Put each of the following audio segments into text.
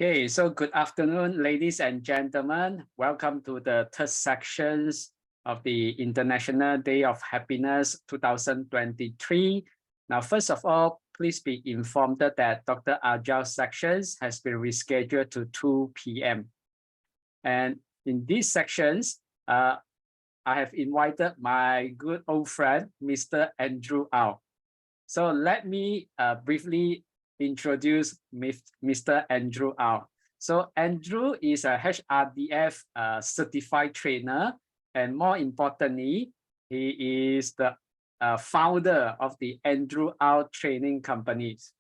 Okay, so good afternoon, ladies and gentlemen. Welcome to the third sections of the International Day of Happiness 2023. Now, first of all, please be informed that Dr. Ajal's sections has been rescheduled to 2 p.m. And in these sections, I have invited my good old friend, Mr. Andrew Au. So let me briefly introduce Mr. Andrew Au. So Andrew is a HRDF certified trainer, and more importantly, he is the founder of the Andrew Au Training Companies.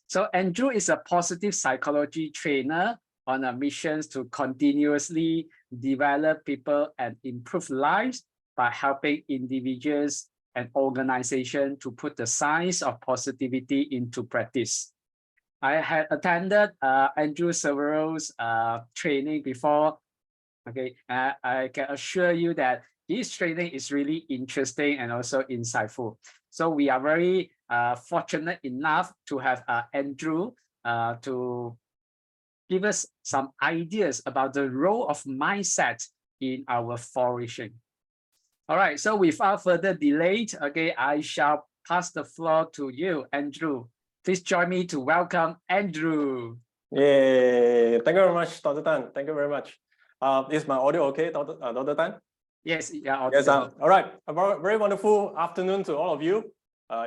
So Andrew is a positive psychology trainer on a mission to continuously develop people and improve lives by helping individuals and organization to put the science of positivity into practice. I had attended Andrew's several training before. Okay, I can assure you that this training is really interesting and also insightful. So we are very fortunate enough to have Andrew to give us some ideas about the role of mindset in our flourishing. All right, so without further delay, okay, I shall pass the floor to you, Andrew. Please join me to welcome Andrew. Yeah, thank you very much, Dr. Tan. Thank you very much. Is my audio okay, Dr. Tan? Yes, yeah. Yes, all right. A very wonderful afternoon to all of you.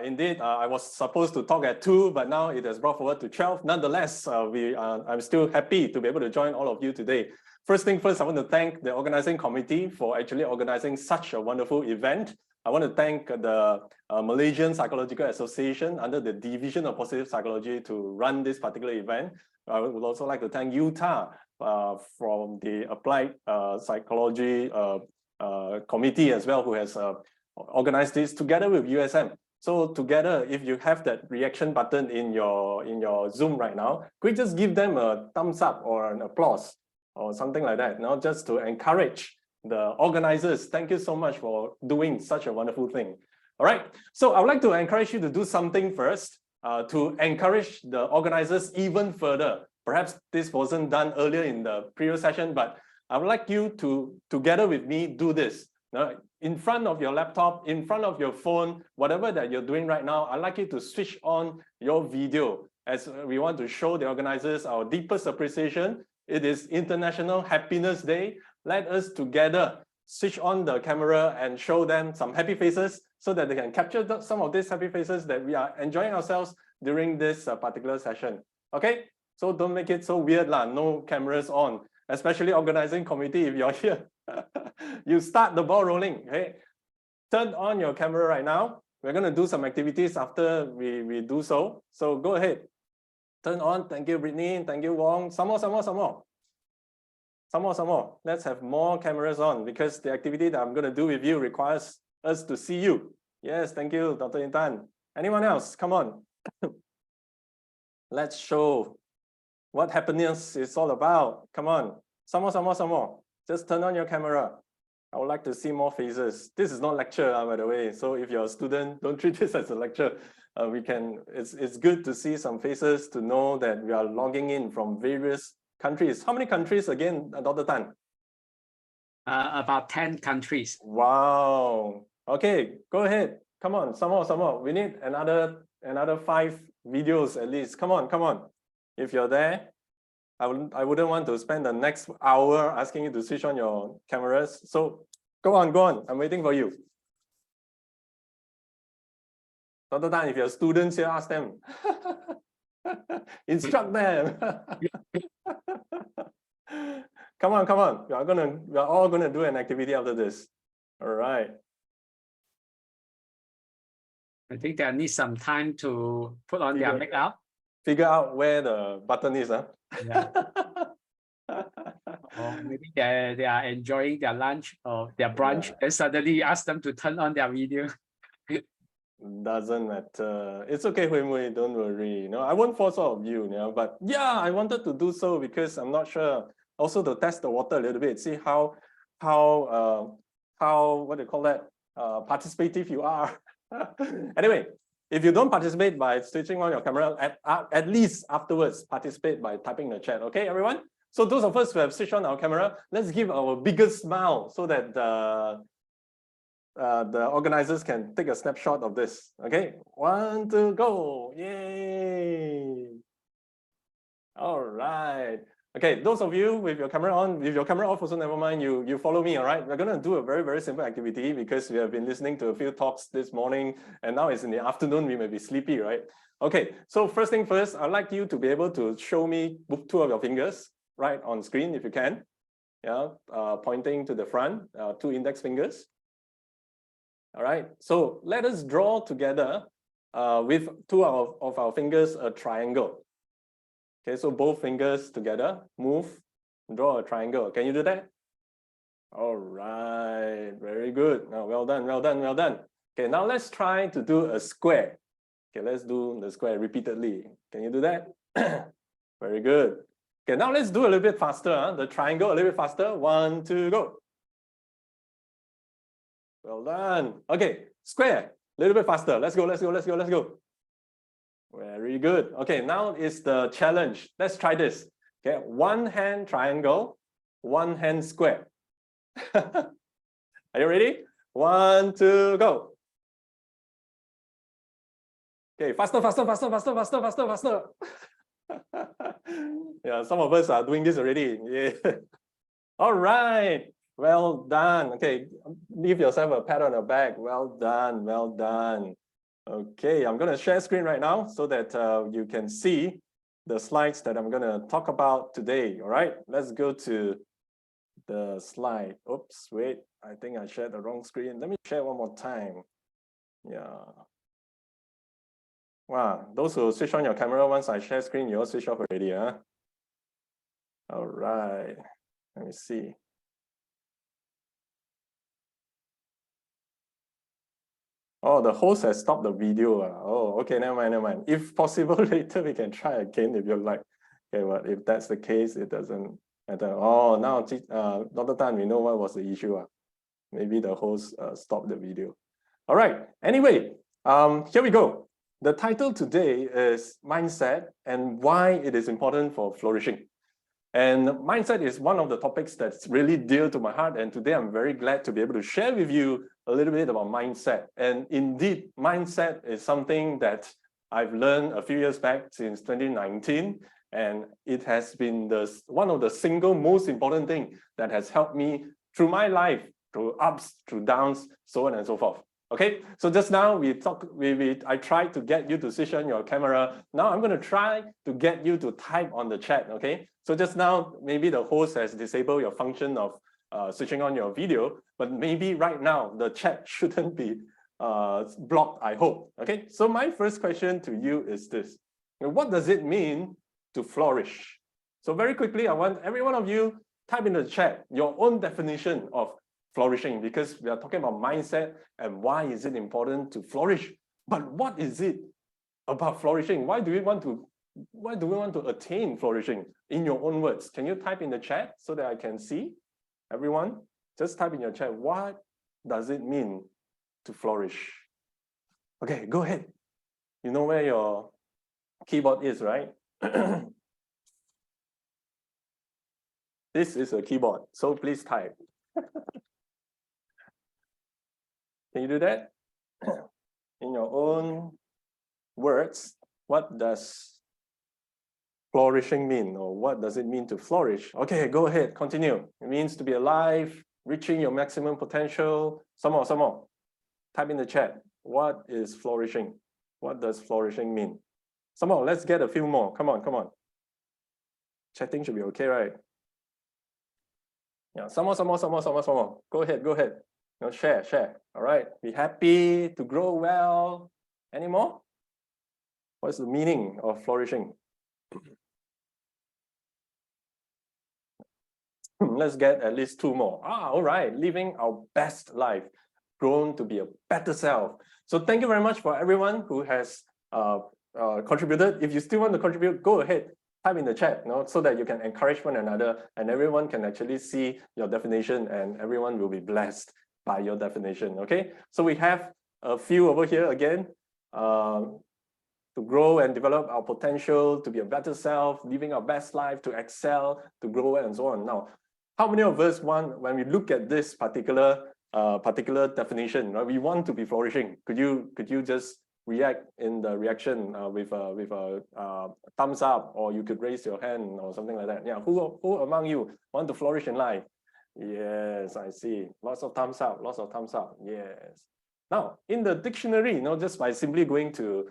Indeed, I was supposed to talk at 2, but now it has brought forward to 12. Nonetheless, I'm still happy to be able to join all of you today. First thing first, I want to thank the organizing committee for actually organizing such a wonderful event. I want to thank the Malaysian Psychological Association under the Division of Positive Psychology to run this particular event. I would also like to thank Utah from the Applied Psychology Committee as well, who has organized this together with USM. So together, if you have that reaction button in your Zoom right now, could you just give them a thumbs up or an applause or something like that, just to encourage the organizers. Thank you so much for doing such a wonderful thing. All right, so I would like to encourage you to do something first to encourage the organizers even further. Perhaps this wasn't done earlier in the previous session, but I would like you to, together with me, do this. Now, in front of your laptop, in front of your phone, whatever that you're doing right now, I'd like you to switch on your video as we want to show the organizers our deepest appreciation. It is International Happiness Day. Let us together switch on the camera and show them some happy faces so that they can capture some of these happy faces that we are enjoying ourselves during this particular session. Okay, so don't make it so weird lah. No cameras on, especially organizing committee if you're here. You start the ball rolling. Okay, turn on your camera right now. We're going to do some activities after we do so. So go ahead. Turn on. Thank you, Brittany. Thank you, Wong. Some more. Let's have more cameras on because the activity that I'm going to do with you requires us to see you. Yes, thank you, Dr. Intan. Anyone else? Come on. Let's show what happiness is all about. Come on. Some more. Just turn on your camera. I would like to see more faces. This is not lecture, by the way. So if you're a student, don't treat this as a lecture. It's good to see some faces to know that we are logging in from various countries. How many countries again, Dr. Tan? About 10 countries. Wow. Okay, go ahead. Come on, some more. We need another 5 videos at least. Come on. If you're there, I wouldn't want to spend the next hour asking you to switch on your cameras. So go on. I'm waiting for you. Dr. Tan, if you're students here, ask them. Instruct them. Come on. We are all gonna do an activity after this. All right. I think they need some time to put on their makeup. Figure out where the button is, huh? Yeah. Or maybe they are enjoying their lunch or their brunch, and suddenly you ask them to turn on their video. Doesn't matter. It's okay, Hui Mui, don't worry. I won't force all of you, but yeah, I wanted to do so because I'm not sure. Also to test the water a little bit, see how what do you call that? Participative you are. Anyway, If you don't participate by switching on your camera, at least afterwards, participate by typing in the chat. Okay, everyone? So those of us who have switched on our camera, let's give our biggest smile so that the organizers can take a snapshot of this. Okay, 1, 2, go. Yay. All right. Okay, those of you with your camera on, with your camera off also never mind, you follow me, all right? We're going to do a very, very simple activity because we have been listening to a few talks this morning and now it's in the afternoon, we may be sleepy, right? Okay, so first thing first, I'd like you to be able to show me 2 of your fingers right on screen if you can. Yeah, pointing to the front, 2 index fingers. All right, so let us draw together with 2 of our fingers a triangle. Okay, so both fingers together, move, draw a triangle. Can you do that? All right, very good. Now, well done, well done, well done. Okay, now let's try to do a square. Okay, let's do the square repeatedly. Can you do that? Very good. Okay, now let's do a little bit faster. Huh? The triangle a little bit faster. 1, 2, go. Well done. Okay, square, a little bit faster. Let's go, let's go, let's go, let's go. Very good. Okay, now is the challenge. Let's try this. Okay, 1 hand triangle, 1 hand square. Are you ready? 1, 2, go. Okay, faster, faster, faster, faster, faster, faster, faster. Yeah, some of us are doing this already. Yeah. All right. Well done. Okay, give yourself a pat on the back. Well done. Well done. Okay, I'm going to share screen right now so that you can see the slides that I'm going to talk about today. All right, let's go to the slide. Oops, wait, I think I shared the wrong screen. Let me share one more time. Yeah. Wow, those who switch on your camera once I share screen, you all switch off already, huh? All right, let me see. Oh, the host has stopped the video. Oh, okay, never mind, never mind. If possible, later we can try again if you like. Okay, but if that's the case, it doesn't matter. Oh, now, Dr. Tan, we know what was the issue. Maybe the host stopped the video. All right, anyway, here we go. The title today is Mindset and Why It Is Important for Flourishing. And mindset is one of the topics that's really dear to my heart. And today I'm very glad to be able to share with you a little bit about mindset. And indeed, mindset is something that I've learned a few years back since 2019. And it has been one of the single most important thing that has helped me through my life, through ups, through downs, so on and so forth. Okay, so just now I tried to get you to switch on your camera. Now I'm going to try to get you to type on the chat. Okay, so just now maybe the host has disabled your function of switching on your video, but maybe right now the chat shouldn't be blocked, I hope. Okay, so my first question to you is this: what does it mean to flourish? So very quickly, I want every one of you type in the chat your own definition of flourishing, because we are talking about mindset and why is it important to flourish. But what is it about flourishing? Why do we want to attain flourishing? In your own words, can you type in the chat so that I can see? Everyone, just type in your chat, what does it mean to flourish? Okay, go ahead. You know where your keyboard is, right? This is a keyboard, so please type. Can you do that? In your own words, what does flourishing mean, or what does it mean to flourish? Okay, go ahead, continue. It means to be alive, reaching your maximum potential. Some more. Type in the chat. What is flourishing? What does flourishing mean? Some more, let's get a few more. Come on. Chatting should be okay, right? Yeah, some more. Go ahead. No, share. All right. Be happy to grow well. Any more? What's the meaning of flourishing? Let's get at least 2 more. All right. Living our best life, grown to be a better self. So thank you very much for everyone who has contributed. If you still want to contribute, go ahead. Type in the chat, so that you can encourage one another and everyone can actually see your definition and everyone will be blessed by your definition. Okay, so we have a few over here again. to grow and develop our potential, to be a better self, living our best life, to excel, to grow, and so on. Now, how many of us want, when we look at this particular definition, right, we want to be flourishing? Could you just react in the reaction with a thumbs up, or you could raise your hand or something like that? Yeah, who among you want to flourish in life? Yes, I see. Lots of thumbs up. Lots of thumbs up. Yes. Now, in the dictionary, just by simply going to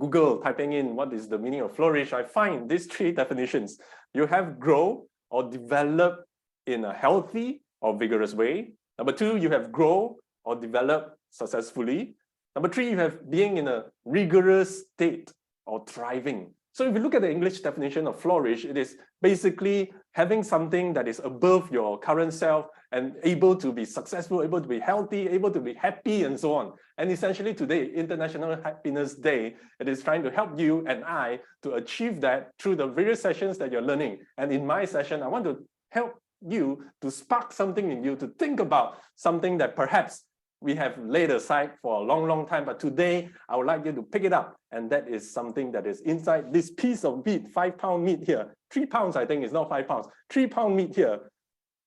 Google, typing in what is the meaning of flourish, I find these three definitions. You have grow or develop in a healthy or vigorous way. Number two, you have grow or develop successfully. Number three, you have being in a rigorous state or thriving. So if you look at the English definition of flourish, it is basically having something that is above your current self and able to be successful, able to be healthy, able to be happy, and so on. And essentially today, International Happiness Day, it is trying to help you and I to achieve that through the various sessions that you're learning. And in my session, I want to help you to spark something in you to think about something that perhaps we have laid aside for a long, long time. But today, I would like you to pick it up. And that is something that is inside this piece of meat, 5-pound meat here. 3 pounds, I think, is not 5 pounds. 3-pound meat here,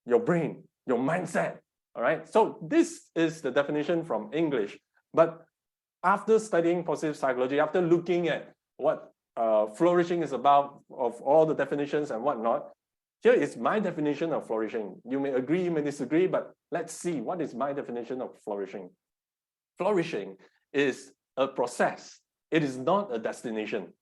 your brain, your mindset. All right. So this is the definition from English. But after studying positive psychology, after looking at what flourishing is about, of all the definitions and whatnot, here is my definition of flourishing. You may agree, you may disagree, but let's see, what is my definition of flourishing? Flourishing is a process. It is not a destination.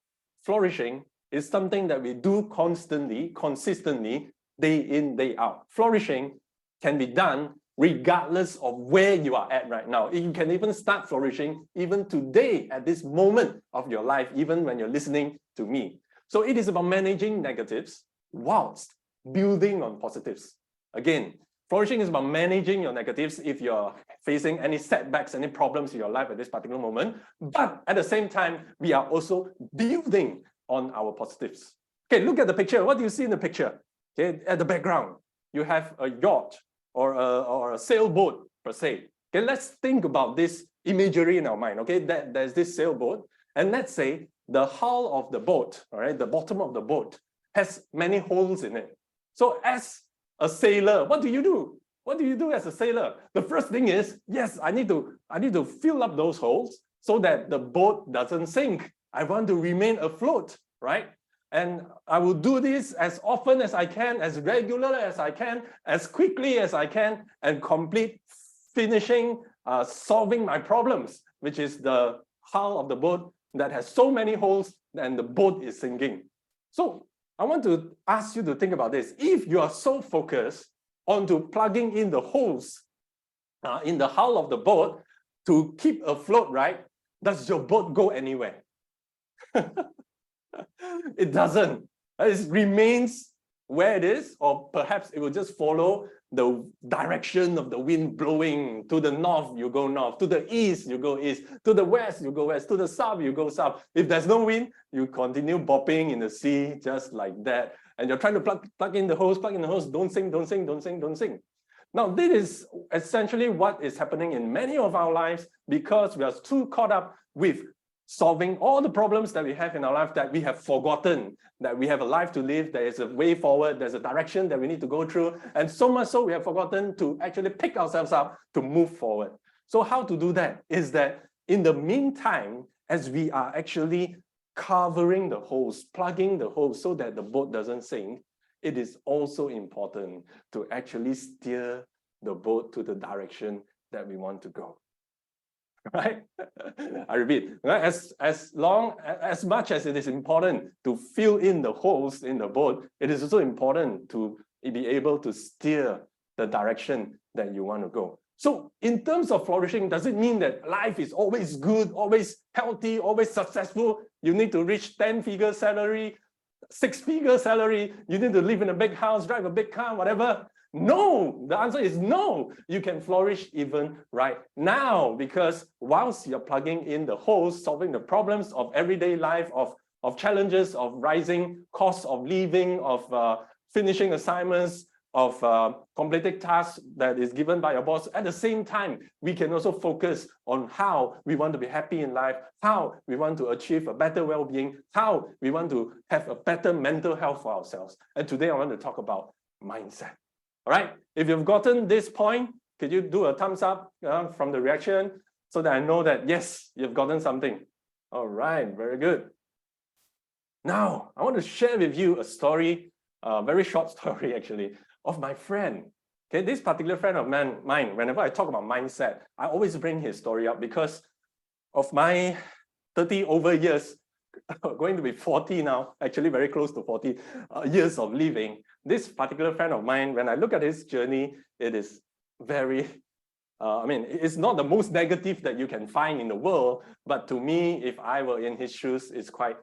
Flourishing is something that we do constantly, consistently, day in, day out. Flourishing can be done regardless of where you are at right now. You can even start flourishing even today at this moment of your life, even when you're listening to me. So it is about managing negatives whilst building on positives. Again, flourishing is about managing your negatives if you're facing any setbacks, any problems in your life at this particular moment. But at the same time, we are also building on our positives. Okay, look at the picture. What do you see in the picture? Okay, at the background, you have a yacht or a sailboat per se. Okay, let's think about this imagery in our mind. Okay, there's this sailboat, and let's say the hull of the boat, all right, the bottom of the boat has many holes in it. So as a sailor, what do you do? What do you do as a sailor? The first thing is, yes, I need to fill up those holes so that the boat doesn't sink. I want to remain afloat, right? And I will do this as often as I can, as regular as I can, as quickly as I can, and finishing solving my problems, which is the hull of the boat that has so many holes and the boat is sinking. So I want to ask you to think about this. If you are so focused onto plugging in the holes in the hull of the boat to keep afloat, right? Does your boat go anywhere? It doesn't. It remains where it is, or perhaps it will just follow the direction of the wind blowing. To the north, you go north. To the east, you go east. To the west, you go west. To the south, you go south. If there's no wind, you continue bopping in the sea just like that. And you're trying to plug in the hose, don't sing, don't sing, don't sing, don't sing. Now, this is essentially what is happening in many of our lives because we are too caught up with solving all the problems that we have in our life that we have forgotten that we have a life to live, there is a way forward, there's a direction that we need to go through, and so much so we have forgotten to actually pick ourselves up to move forward. So how to do that is that in the meantime, as we are actually covering the holes, plugging the holes so that the boat doesn't sink, it is also important to actually steer the boat to the direction that we want to go. Right? I repeat, right? As much as it is important to fill in the holes in the boat, it is also important to be able to steer the direction that you want to go. So in terms of flourishing, does it mean that life is always good, always healthy, always successful? You need to reach 10-figure salary, 6-figure salary, you need to live in a big house, drive a big car, whatever? No, the answer is no. You can flourish even right now because whilst you're plugging in the holes, solving the problems of everyday life, of challenges, of rising costs of living, of finishing assignments, of completing tasks that is given by your boss. At the same time, we can also focus on how we want to be happy in life, how we want to achieve a better well-being, how we want to have a better mental health for ourselves. And today I want to talk about mindset. All right, if you've gotten this point, could you do a thumbs up from the reaction so that I know that, yes, you've gotten something. All right, very good. Now, I want to share with you a story, a very short story actually, of my friend. Okay, this particular friend of mine, whenever I talk about mindset, I always bring his story up because of my 30 over years, going to be 40 now, actually very close to 40 years of living. This particular friend of mine, when I look at his journey, it is very, it's not the most negative that you can find in the world, but to me, if I were in his shoes, it's quite,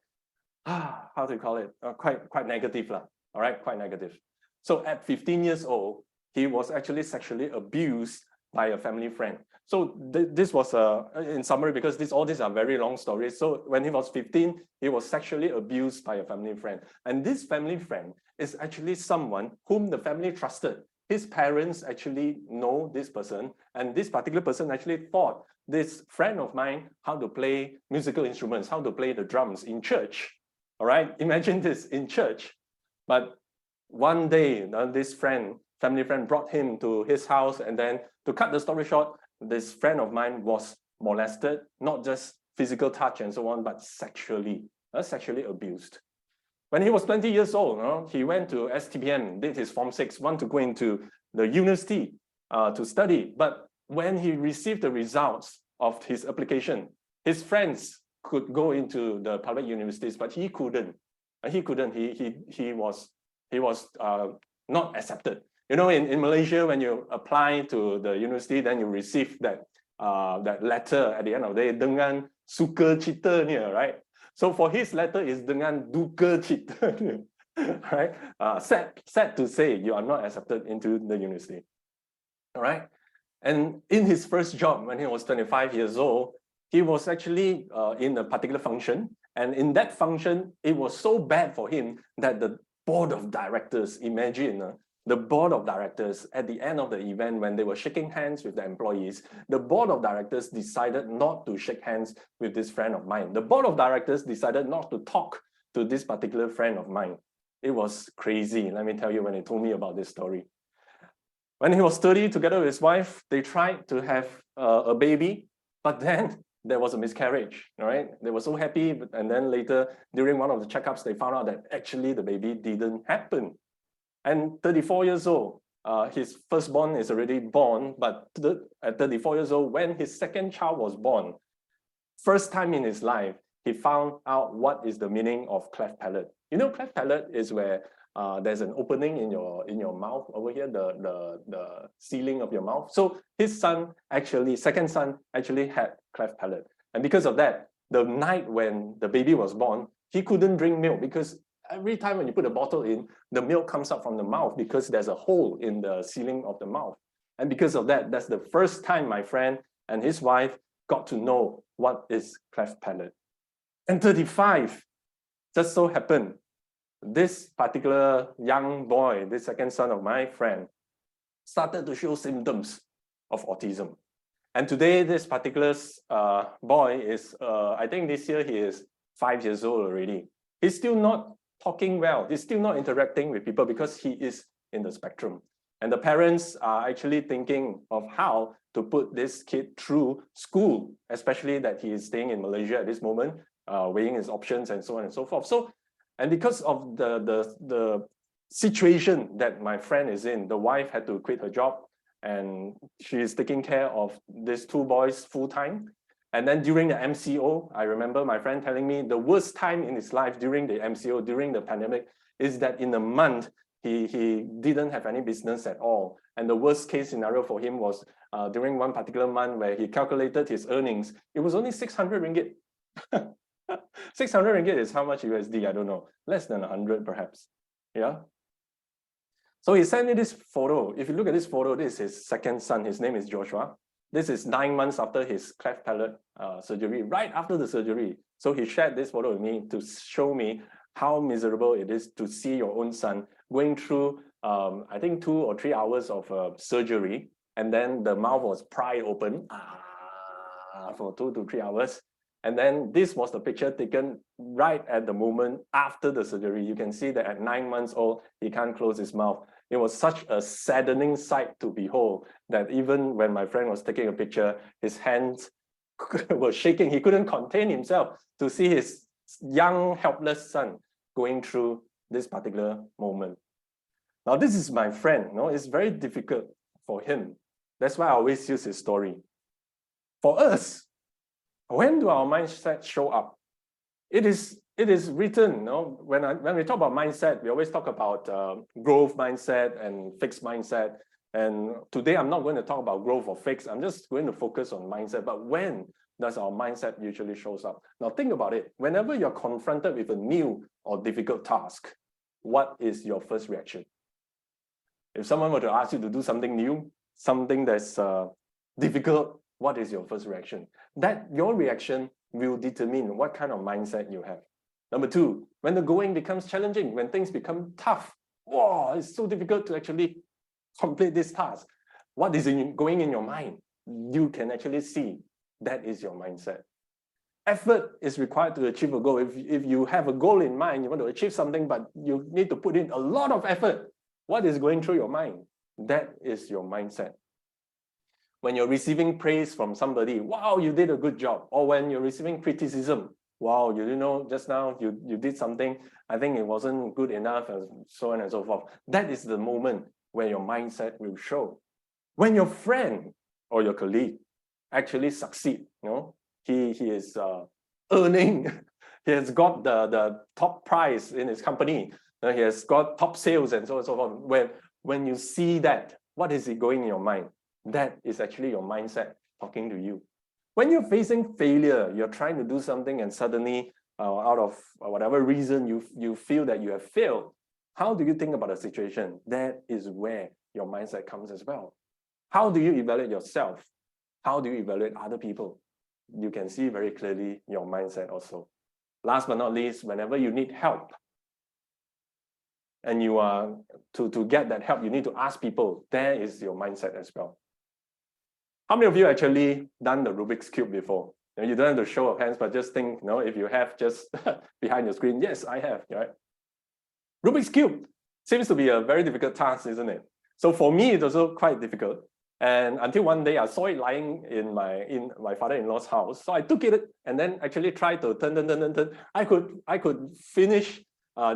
how do you call it? Quite negative, all right, quite negative. So at 15 years old, he was actually sexually abused by a family friend. So this was in summary, because all these are very long stories. So when he was 15, he was sexually abused by a family friend. And this family friend is actually someone whom the family trusted. His parents actually know this person, and this particular person actually taught this friend of mine how to play musical instruments, how to play the drums in church. All right, imagine this, in church. But one day, this family friend brought him to his house, and then to cut the story short, this friend of mine was molested, not just physical touch and so on, but sexually abused. When he was 20 years old, he went to STPM, did his Form 6, want to go into the university to study. But when he received the results of his application, his friends could go into the public universities, but he couldn't. He was not accepted. You know, in Malaysia, when you apply to the university, then you receive that letter at the end of the day, dengan suka cita ni, right? So for his letter is dengan duka cita ni, right? Sad to say, you are not accepted into the university. All right. And in his first job, when he was 25 years old, he was actually in a particular function. And in that function, it was so bad for him that the board of directors, imagine, the board of directors at the end of the event, when they were shaking hands with the employees, the board of directors decided not to shake hands with this friend of mine. The board of directors decided not to talk to this particular friend of mine. It was crazy, let me tell you, when he told me about this story. When he was 30, together with his wife, they tried to have a baby, but then there was a miscarriage, all right? They were so happy, and then later, during one of the checkups, they found out that actually the baby didn't happen. And 34 years old, his firstborn is already born, but at 34 years old, when his second child was born, first time in his life, he found out what is the meaning of cleft palate. You know, cleft palate is where there's an opening in your mouth over here, the ceiling of your mouth. So his second son actually had cleft palate. And because of that, the night when the baby was born, he couldn't drink milk because every time when you put a bottle in, the milk comes up from the mouth because there's a hole in the ceiling of the mouth. And because of that, that's the first time my friend and his wife got to know what is cleft palate. And 35, just so happened, this particular young boy, this second son of my friend, started to show symptoms of autism. And today, this particular boy is, I think this year he is 5 years old already. He's still not talking well. He's still not interacting with people because he is in the spectrum. And the parents are actually thinking of how to put this kid through school, especially that he is staying in Malaysia at this moment, weighing his options and so on and so forth. So, and because of the situation that my friend is in, the wife had to quit her job and she is taking care of these two boys full time. And then during the MCO, I remember my friend telling me the worst time in his life during the MCO, during the pandemic, is that in a month, he didn't have any business at all. And the worst case scenario for him was during one particular month where he calculated his earnings, it was only 600 ringgit. 600 ringgit is how much USD? I don't know. Less than 100 perhaps. Yeah. So he sent me this photo. If you look at this photo, this is his second son. His name is Joshua. This is 9 months after his cleft palate surgery, right after the surgery. So he shared this photo with me to show me how miserable it is to see your own son going through I think 2 or 3 hours of surgery, and then the mouth was pried open for 2 to 3 hours. And then this was the picture taken right at the moment after the surgery. You can see that at 9 months old, he can't close his mouth. It was such a saddening sight to behold that even when my friend was taking a picture, his hands were shaking. He couldn't contain himself to see his young, helpless son going through this particular moment. Now, this is my friend. No, it's very difficult for him. That's why I always use his story. For us, when do our mindset show up? It is written. No, when we talk about mindset, we always talk about growth mindset and fixed mindset. And today, I'm not going to talk about growth or fixed. I'm just going to focus on mindset. But when does our mindset usually shows up? Now, think about it. Whenever you're confronted with a new or difficult task, what is your first reaction? If someone were to ask you to do something new, something that's difficult, what is your first reaction? That your reaction will determine what kind of mindset you have. Number 2, when the going becomes challenging, when things become tough, wow, it's so difficult to actually complete this task. What is going in your mind? You can actually see that is your mindset. Effort is required to achieve a goal. If you have a goal in mind, you want to achieve something, but you need to put in a lot of effort. What is going through your mind? That is your mindset. When you're receiving praise from somebody, wow, you did a good job. Or when you're receiving criticism, wow, you know, just now you did something, I think it wasn't good enough, and so on and so forth. That is the moment where your mindset will show. When your friend or your colleague actually succeed, you know, he is earning, he has got the top prize in his company, he has got top sales and so on and so forth. When you see that, what is it going in your mind? That is actually your mindset talking to you. When you're facing failure, you're trying to do something and suddenly out of whatever reason you feel that you have failed, how do you think about the situation? That is where your mindset comes as well. How do you evaluate yourself? How do you evaluate other people? You can see very clearly your mindset also. Last but not least, whenever you need help, and you are to get that help, you need to ask people. There is your mindset as well. How many of you actually done the Rubik's Cube before? You don't have to show of hands, but just think, you know, if you have, just behind your screen. Yes, I have, right? Rubik's Cube seems to be a very difficult task, isn't it? So for me, it's also quite difficult. And until one day I saw it lying in my father-in-law's house. So I took it and then actually tried to turn. I could finish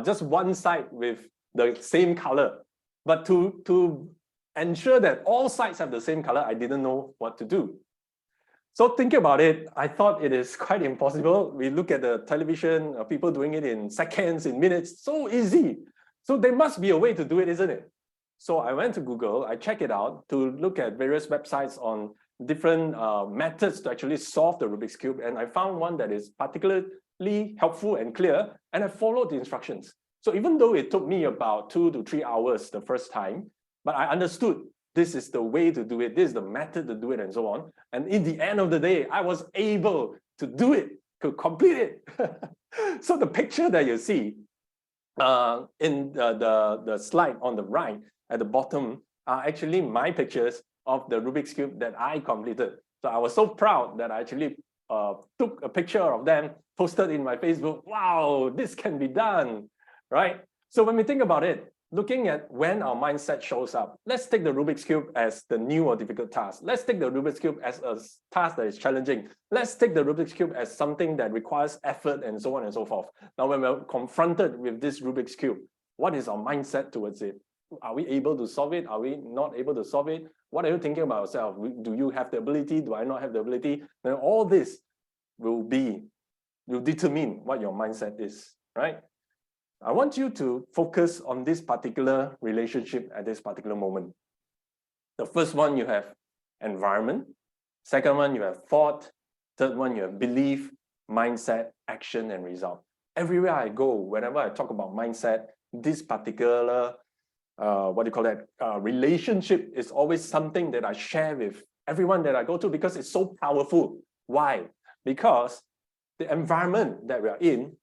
just one side with the same color. But to ensure that all sides have the same color, I didn't know what to do. So thinking about it, I thought it is quite impossible. We look at the television, people doing it in seconds, in minutes, so easy. So there must be a way to do it, isn't it? So I went to Google, I checked it out to look at various websites on different methods to actually solve the Rubik's Cube. And I found one that is particularly helpful and clear, and I followed the instructions. So even though it took me about 2 to 3 hours the first time, but I understood this is the way to do it, this is the method to do it, and so on. And in the end of the day, I was able to do it, to complete it. So the picture that you see in the slide on the right at the bottom are actually my pictures of the Rubik's Cube that I completed. So I was so proud that I actually took a picture of them, posted in my Facebook. Wow, this can be done, right? So when we think about it, looking at when our mindset shows up, let's take the Rubik's Cube as the new or difficult task. Let's take the Rubik's Cube as a task that is challenging. Let's take the Rubik's Cube as something that requires effort and so on and so forth. Now, when we're confronted with this Rubik's Cube, what is our mindset towards it? Are we able to solve it? Are we not able to solve it? What are you thinking about yourself? Do you have the ability? Do I not have the ability? Then all this will determine what your mindset is, right? I want you to focus on this particular relationship at this particular moment. The first one, you have environment. Second one, you have thought. Third one, you have belief, mindset, action, and result. Everywhere I go, whenever I talk about mindset, this particular, relationship is always something that I share with everyone that I go to because it's so powerful. Why? Because the environment that we are in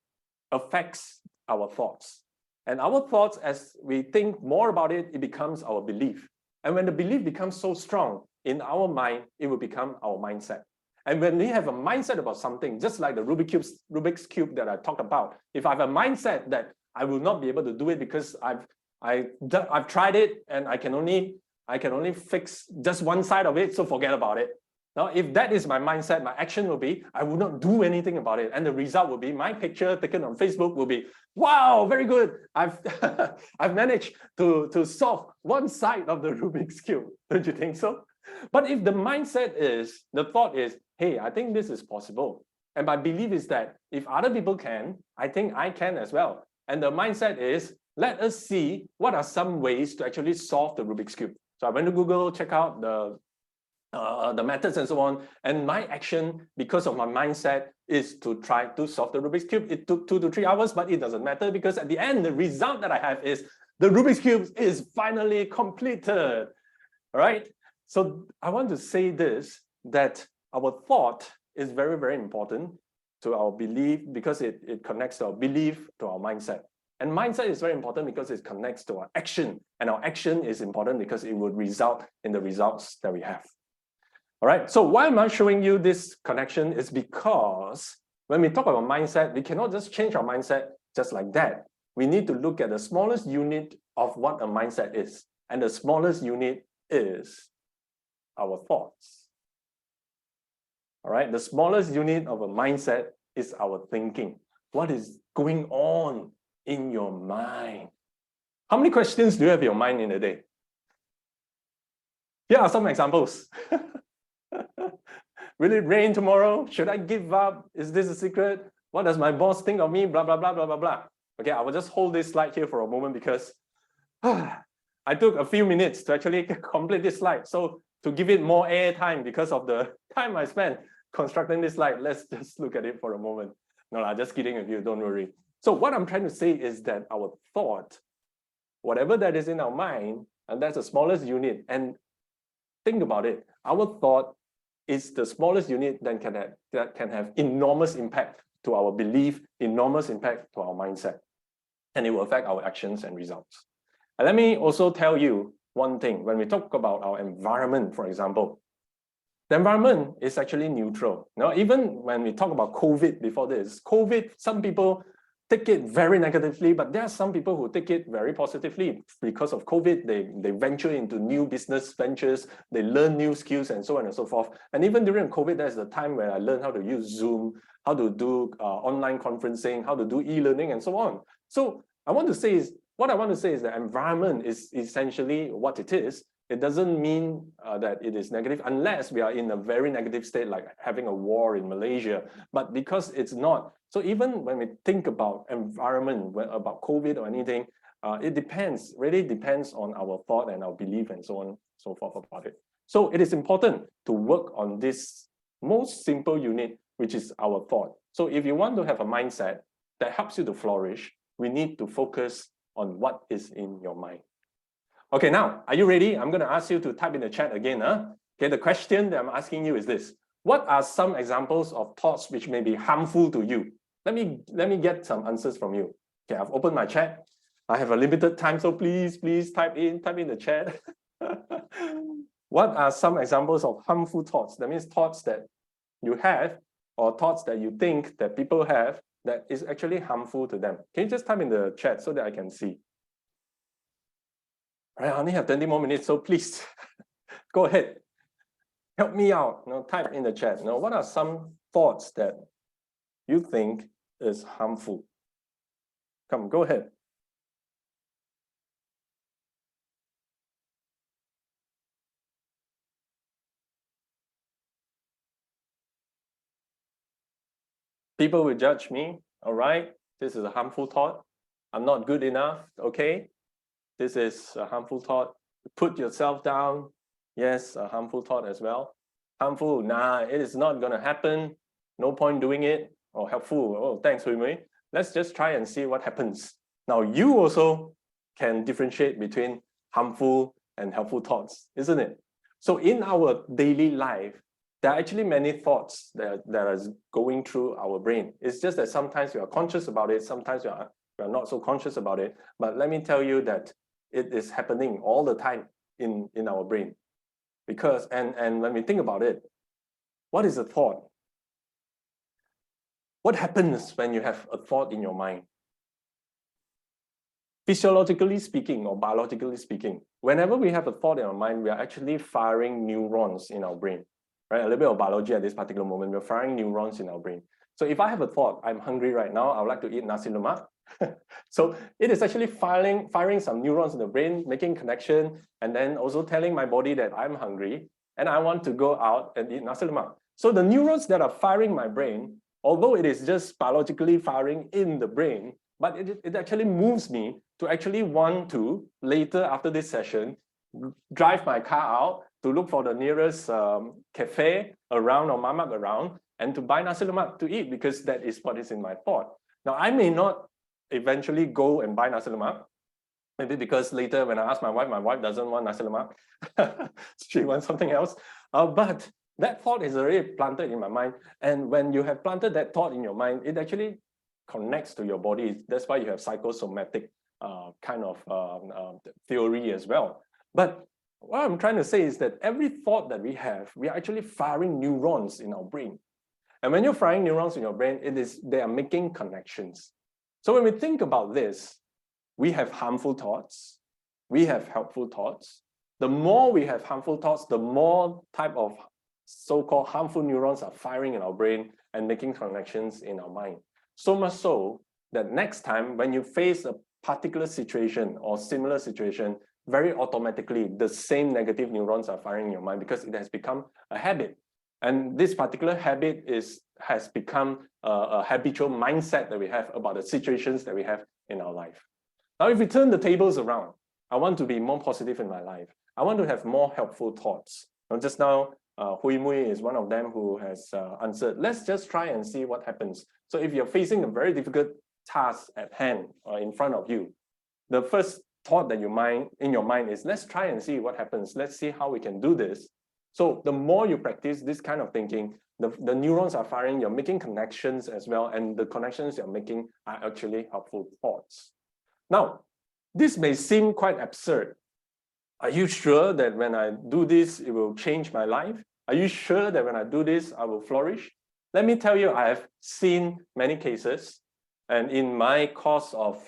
affects our thoughts. And our thoughts, as we think more about it, it becomes our belief. And when the belief becomes so strong in our mind, it will become our mindset. And when we have a mindset about something, just like the Rubik's Cube that I talked about, if I have a mindset that I will not be able to do it because I've tried it and I can only fix just one side of it, so forget about it. Now, if that is my mindset, my action will be, I will not do anything about it. And the result will be my picture taken on Facebook will be, wow, very good. I've managed to solve one side of the Rubik's Cube. Don't you think so? But if the mindset is, the thought is, hey, I think this is possible. And my belief is that if other people can, I think I can as well. And the mindset is, let us see what are some ways to actually solve the Rubik's Cube. So I went to Google, check out the methods and so on. And my action, because of my mindset, is to try to solve the Rubik's Cube. It took 2 to 3 hours, but it doesn't matter because at the end, the result that I have is the Rubik's Cube is finally completed. All right. So I want to say this, that our thought is very, very important to our belief because it connects our belief to our mindset. And mindset is very important because it connects to our action. And our action is important because it will result in the results that we have. All right, so why am I showing you this connection? Is because when we talk about mindset, we cannot just change our mindset just like that. We need to look at the smallest unit of what a mindset is. And the smallest unit is our thoughts. All right, the smallest unit of a mindset is our thinking. What is going on in your mind? How many questions do you have in your mind in a day? Here are some examples. Will it rain tomorrow? Should I give up? Is this a secret? What does my boss think of me? Blah, blah, blah, blah, blah, blah. Okay, I will just hold this slide here for a moment because I took a few minutes to actually complete this slide. So to give it more air time because of the time I spent constructing this slide, let's just look at it for a moment. No, I'm just kidding with you, don't worry. So what I'm trying to say is that our thought, whatever that is in our mind, and that's the smallest unit. And think about it, our thought is the smallest unit that can have enormous impact to our belief, enormous impact to our mindset. And it will affect our actions and results. And let me also tell you one thing. When we talk about our environment, for example, the environment is actually neutral. Now, even when we talk about COVID before this, COVID, some people take it very negatively, but there are some people who take it very positively. Because of COVID, they venture into new business ventures, they learn new skills and so on and so forth. And even during COVID, there's the time where I learned how to use Zoom, how to do online conferencing, how to do e-learning and so on. So what I want to say is the environment is essentially what it is. It doesn't mean that it is negative unless we are in a very negative state, like having a war in Malaysia. But because it's not, so even when we think about environment, about COVID or anything, it depends, really depends on our thought and our belief and so on, so forth about it. So it is important to work on this most simple unit, which is our thought. So if you want to have a mindset that helps you to flourish, we need to focus on what is in your mind. Okay, now, are you ready? I'm going to ask you to type in the chat again. Okay, the question that I'm asking you is this. What are some examples of thoughts which may be harmful to you? Let me get some answers from you. Okay, I've opened my chat. I have a limited time, so please type in the chat. What are some examples of harmful thoughts? That means thoughts that you have or thoughts that you think that people have that is actually harmful to them. Can you just type in the chat so that I can see? All right, I only have 20 more minutes, so please go ahead. Help me out. Type in the chat. What are some thoughts that you think is harmful? Come, go ahead. People will judge me. All right, this is a harmful thought. I'm not good enough. Okay, this is a harmful thought. Put yourself down. Yes, a harmful thought as well. Harmful, nah, it is not going to happen. No point doing it. Or helpful, oh, thanks, Hui. Let's just try and see what happens. Now, you also can differentiate between harmful and helpful thoughts, isn't it? So in our daily life, there are actually many thoughts that are going through our brain. It's just that sometimes we are conscious about it, sometimes we are We are not so conscious about it. But let me tell you that it is happening all the time in our brain. Because, and when we think about it, what is a thought? What happens when you have a thought in your mind? Physiologically speaking or biologically speaking, whenever we have a thought in our mind, we are actually firing neurons in our brain, right? A little bit of biology at this particular moment, we're firing neurons in our brain. So if I have a thought, I'm hungry right now, I would like to eat nasi lemak. So it is actually firing some neurons in the brain, making connection, and then also telling my body that I'm hungry and I want to go out and eat nasi lemak. So the neurons that are firing my brain, although it is just biologically firing in the brain, but it actually moves me to actually want to, later after this session, drive my car out to look for the nearest cafe around or mamak around and to buy nasi lemak to eat, because that is what is in my thought. Now, I may not eventually go and buy nasi lemak, maybe because later when I ask my wife doesn't want nasi lemak. She wants something else. But that thought is already planted in my mind. And when you have planted that thought in your mind, it actually connects to your body. That's why you have psychosomatic kind of theory as well. But what I'm trying to say is that every thought that we have, we are actually firing neurons in our brain. And when you're firing neurons in your brain, they are making connections. So when we think about this, we have harmful thoughts, we have helpful thoughts. The more we have harmful thoughts, the more type of so-called harmful neurons are firing in our brain and making connections in our mind. So much so that next time when you face a particular situation or similar situation, very automatically the same negative neurons are firing in your mind because it has become a habit. And this particular habit has become a habitual mindset that we have about the situations that we have in our life. Now, if we turn the tables around, I want to be more positive in my life. I want to have more helpful thoughts. Now, just now, Hui Mui is one of them who has answered. Let's just try and see what happens. So if you're facing a very difficult task at hand or in front of you, the first thought that in your mind is, let's try and see what happens. Let's see how we can do this. So the more you practice this kind of thinking, the neurons are firing, you're making connections as well, and the connections you're making are actually helpful thoughts. Now, this may seem quite absurd. Are you sure that when I do this, it will change my life? Are you sure that when I do this, I will flourish? Let me tell you, I have seen many cases, and in my course of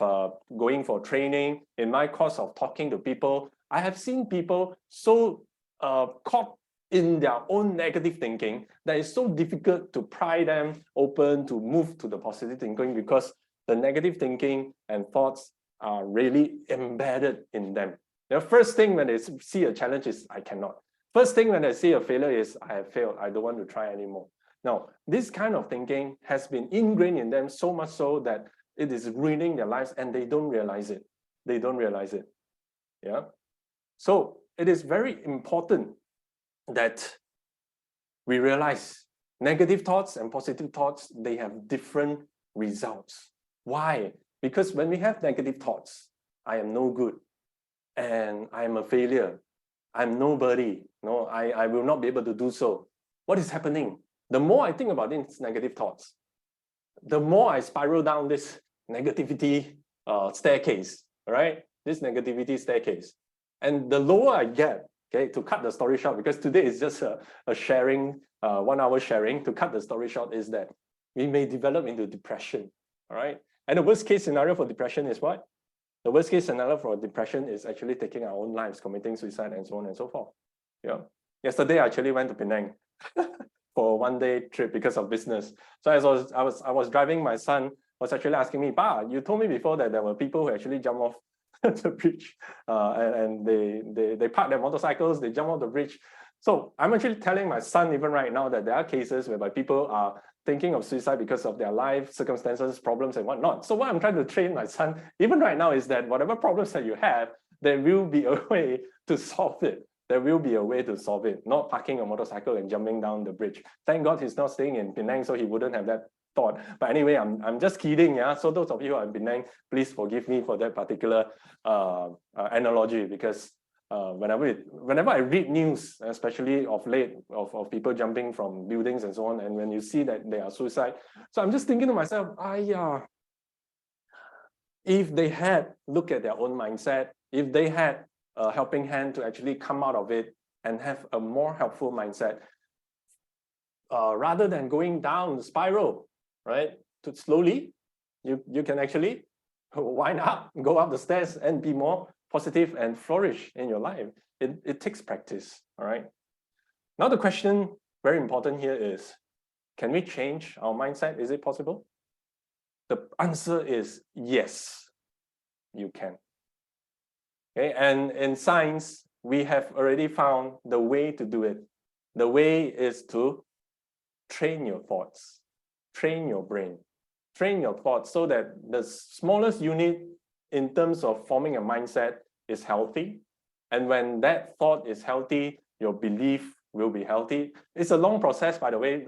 going for training, in my course of talking to people, I have seen people so caught in their own negative thinking that it's so difficult to pry them open to move to the positive thinking because the negative thinking and thoughts are really embedded in them. The first thing when they see a challenge is, I cannot. First thing when they see a failure is, I have failed, I don't want to try anymore. Now, this kind of thinking has been ingrained in them so much so that it is ruining their lives and they don't realize it. They don't realize it. Yeah. So it is very important that we realize negative thoughts and positive thoughts, they have different results. Why? Because when we have negative thoughts, I am no good and I am a failure, I'm nobody, no, I will not be able to do so. What is happening? The more I think about these negative thoughts, the more I spiral down this negativity staircase, right? This negativity staircase. And the lower I get, okay, to cut the story short, because today is just a sharing, 1 hour sharing, to cut the story short is that we may develop into depression, all right? And the worst case scenario for depression is what? The worst case scenario for depression is actually taking our own lives, committing suicide, and so on and so forth. Yeah. Yesterday, I actually went to Penang for a one-day trip because of business. So as I was driving, my son was actually asking me, "Pa, you told me before that there were people who actually jump off the bridge and they park their motorcycles, they jump off the bridge." So I'm actually telling my son even right now that there are cases whereby people are thinking of suicide because of their life circumstances, problems, and whatnot. So what I'm trying to train my son, even right now, is that whatever problems that you have, there will be a way to solve it. There will be a way to solve it, not parking a motorcycle and jumping down the bridge. Thank God he's not staying in Penang, so he wouldn't have that thought. But anyway, I'm just kidding. Yeah. So those of you who are in Penang, please forgive me for that particular analogy, because whenever I read news, especially of late, of people jumping from buildings and so on, and when you see that they are suicide, so I'm just thinking to myself, if they had looked at their own mindset, if they had a helping hand to actually come out of it and have a more helpful mindset, rather than going down the spiral, right? To slowly, you can actually wind up, go up the stairs and be more positive and flourish in your life. It takes practice, all right? Now the question, very important here is, can we change our mindset? Is it possible? The answer is yes, you can. Okay, and in science, we have already found the way to do it. The way is to train your thoughts, train your brain, train your thoughts so that the smallest unit in terms of forming a mindset is healthy. And when that thought is healthy, your belief will be healthy. It's a long process, by the way,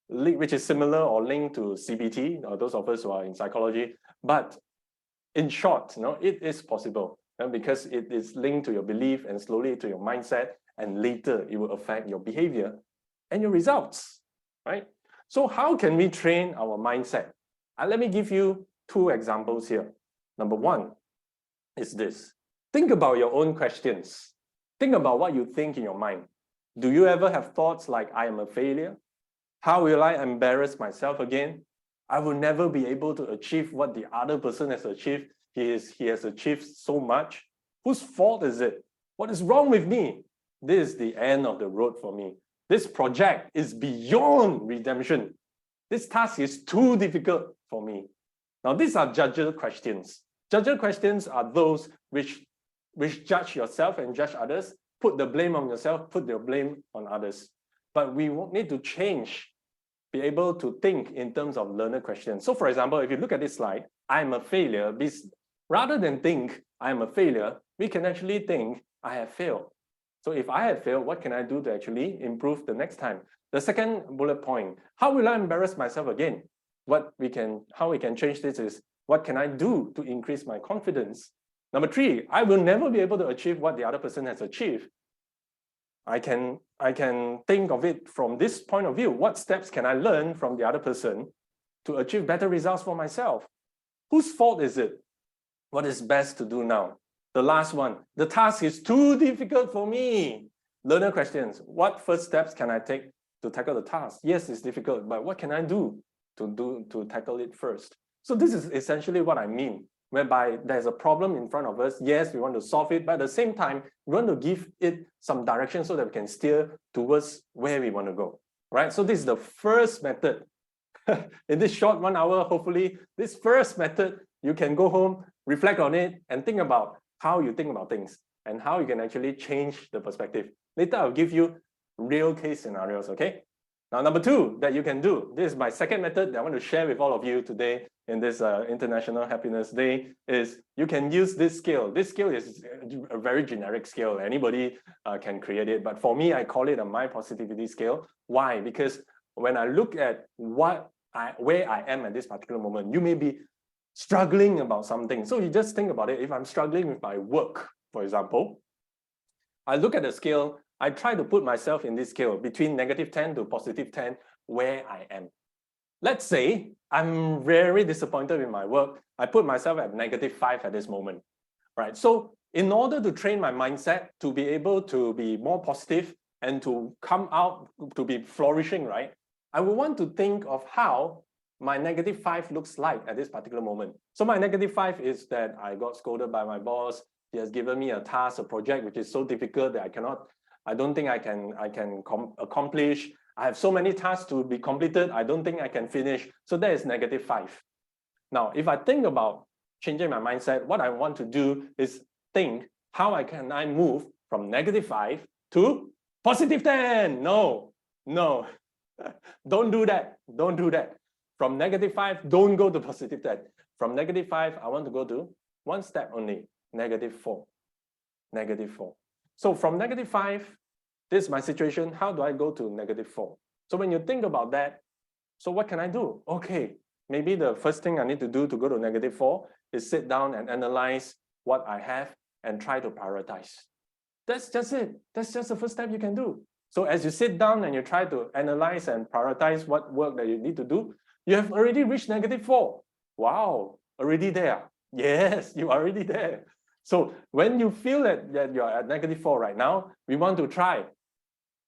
which is similar or linked to CBT, or those of us who are in psychology. But in short, it is possible because it is linked to your belief and slowly to your mindset, and later it will affect your behavior and your results, right? So how can we train our mindset? Let me give you 2 examples here. Number 1 is this. Think about your own questions. Think about what you think in your mind. Do you ever have thoughts like, I am a failure? How will I embarrass myself again? I will never be able to achieve what the other person has achieved. He has achieved so much. Whose fault is it? What is wrong with me? This is the end of the road for me. This project is beyond redemption. This task is too difficult for me. Now, these are judgmental questions. Judgmental questions are those which judge yourself and judge others, put the blame on yourself, put the blame on others. But we need to change, be able to think in terms of learner questions. So for example, if you look at this slide, I'm a failure. Rather than think I'm a failure, we can actually think I have failed. So if I have failed, what can I do to actually improve the next time? The second bullet point, how will I embarrass myself again? How we can change this is, what can I do to increase my confidence? Number 3, I will never be able to achieve what the other person has achieved. I can think of it from this point of view. What steps can I learn from the other person to achieve better results for myself? Whose fault is it? What is best to do now? The last one, the task is too difficult for me. Learner questions. What first steps can I take to tackle the task? Yes, it's difficult, but what can I do to tackle it first? So this is essentially what I mean, whereby there's a problem in front of us. Yes, we want to solve it, but at the same time, we want to give it some direction so that we can steer towards where we want to go, right? So this is the first method. In this short 1 hour, hopefully, this first method, you can go home, reflect on it, and think about how you think about things and how you can actually change the perspective. Later, I'll give you real case scenarios, okay? Now, number 2 that you can do, this is my second method that I want to share with all of you today in this International Happiness Day, is you can use this scale. This scale is a very generic scale. Anybody can create it. But for me, I call it a My Positivity Scale. Why? Because when I look at where I am at this particular moment, you may be struggling about something. So you just think about it. If I'm struggling with my work, for example, I look at the scale, I try to put myself in this scale between -10 to +10, where I am. Let's say I'm very disappointed with my work. I put myself at -5 at this moment, right? So in order to train my mindset to be able to be more positive and to come out to be flourishing, right? I will want to think of how my -5 looks like at this particular moment. So my -5 is that I got scolded by my boss. He has given me a task, a project, which is so difficult that I don't think I can accomplish. I have so many tasks to be completed. I don't think I can finish. So that is -5. Now, if I think about changing my mindset, what I want to do is think, how can I move from -5 to +10? No, don't do that. Don't do that. From -5, don't go to +10. From -5, I want to go to 1 step only, -4. -4. So from -5, this is my situation. How do I go to -4? So when you think about that, so what can I do? Okay, maybe the first thing I need to do to go to -4 is sit down and analyze what I have and try to prioritize. That's just it. That's just the first step you can do. So as you sit down and you try to analyze and prioritize what work that you need to do, You have already reached -4. Wow, already there. Yes, you are already there. So when you feel that you are at -4 right now, we want to try.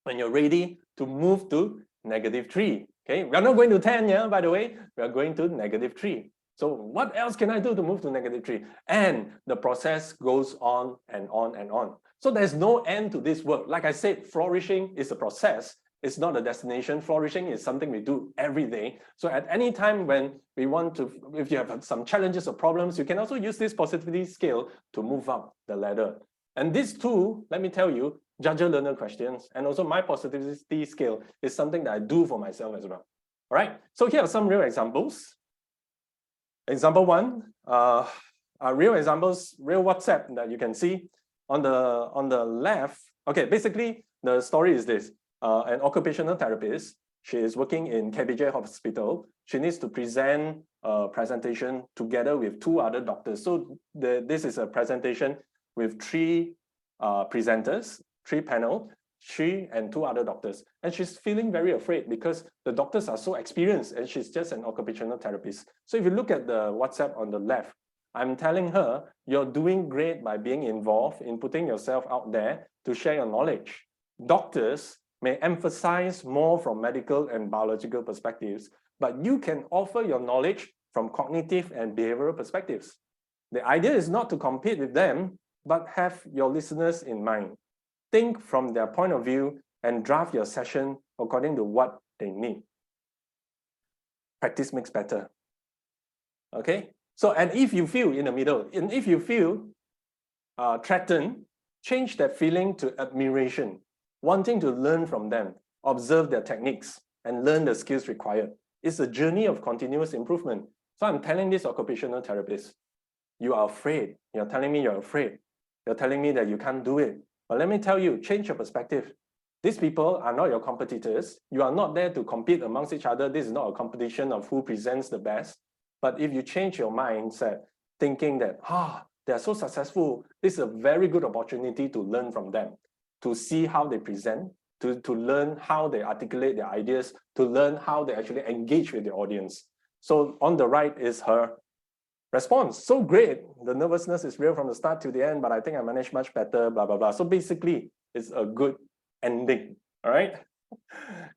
When you're ready to move to -3. Okay, we are not going to 10, yeah, by the way, we are going to -3. So what else can I do to move to -3? And the process goes on and on and on. So there's no end to this work. Like I said, flourishing is a process. It's not a destination. Flourishing is something we do every day. So at any time when we want to, if you have some challenges or problems, you can also use this positivity scale to move up the ladder. And this too, let me tell you, judger learner questions and also my positivity scale is something that I do for myself as well. All right, so here are some real examples. Example one, real examples, real WhatsApp that you can see on the left. Okay, basically the story is this: an occupational therapist. She is working in KBJ hospital. She needs to present a presentation together with 2 other doctors. So this is a presentation with 3 presenters, 3 panel, she and 2 other doctors. And she's feeling very afraid because the doctors are so experienced and she's just an occupational therapist. So if you look at the WhatsApp on the left, I'm telling her, you're doing great by being involved in putting yourself out there to share your knowledge. Doctors may emphasize more from medical and biological perspectives, but you can offer your knowledge from cognitive and behavioral perspectives. The idea is not to compete with them, but have your listeners in mind. Think from their point of view and draft your session according to what they need. Practice makes better. Okay? So, and if you feel in the middle, and if you feel threatened, change that feeling to admiration, wanting to learn from them, observe their techniques, and learn the skills required. It's a journey of continuous improvement. So I'm telling this occupational therapist, you are afraid. You're telling me you're afraid. You're telling me that you can't do it. But let me tell you, change your perspective. These people are not your competitors. You are not there to compete amongst each other. This is not a competition of who presents the best. But if you change your mindset, thinking that, they are so successful, this is a very good opportunity to learn from them, to see how they present, to learn how they articulate their ideas, to learn how they actually engage with the audience. So on the right is her response. So great. The nervousness is real from the start to the end, but I think I managed much better, blah, blah, blah. So basically, it's a good ending. All right.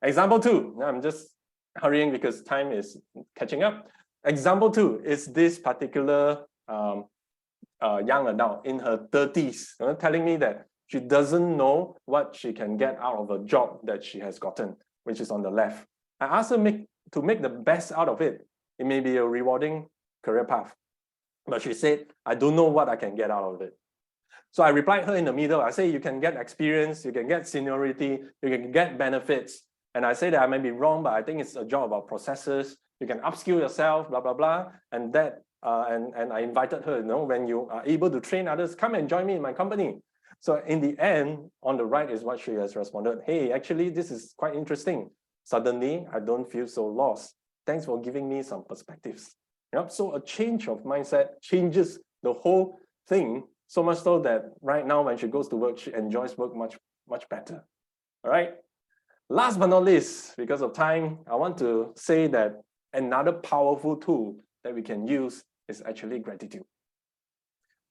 Example 2. Now I'm just hurrying because time is catching up. Example 2 is this particular young adult in her 30s telling me that she doesn't know what she can get out of a job that she has gotten, which is on the left. I asked her to make the best out of it. It may be a rewarding career path. But she said, I don't know what I can get out of it. So I replied her in the middle. I say, you can get experience, you can get seniority, you can get benefits. And I say that I may be wrong, but I think it's a job about processes. You can upskill yourself, blah, blah, blah. And that, and I invited her, when you are able to train others, come and join me in my company. So in the end, on the right is what she has responded. Hey, actually, this is quite interesting. Suddenly, I don't feel so lost. Thanks for giving me some perspectives. Yep. So a change of mindset changes the whole thing, so much so that right now when she goes to work, she enjoys work much, much better. All right. Last but not least, because of time, I want to say that another powerful tool that we can use is actually gratitude.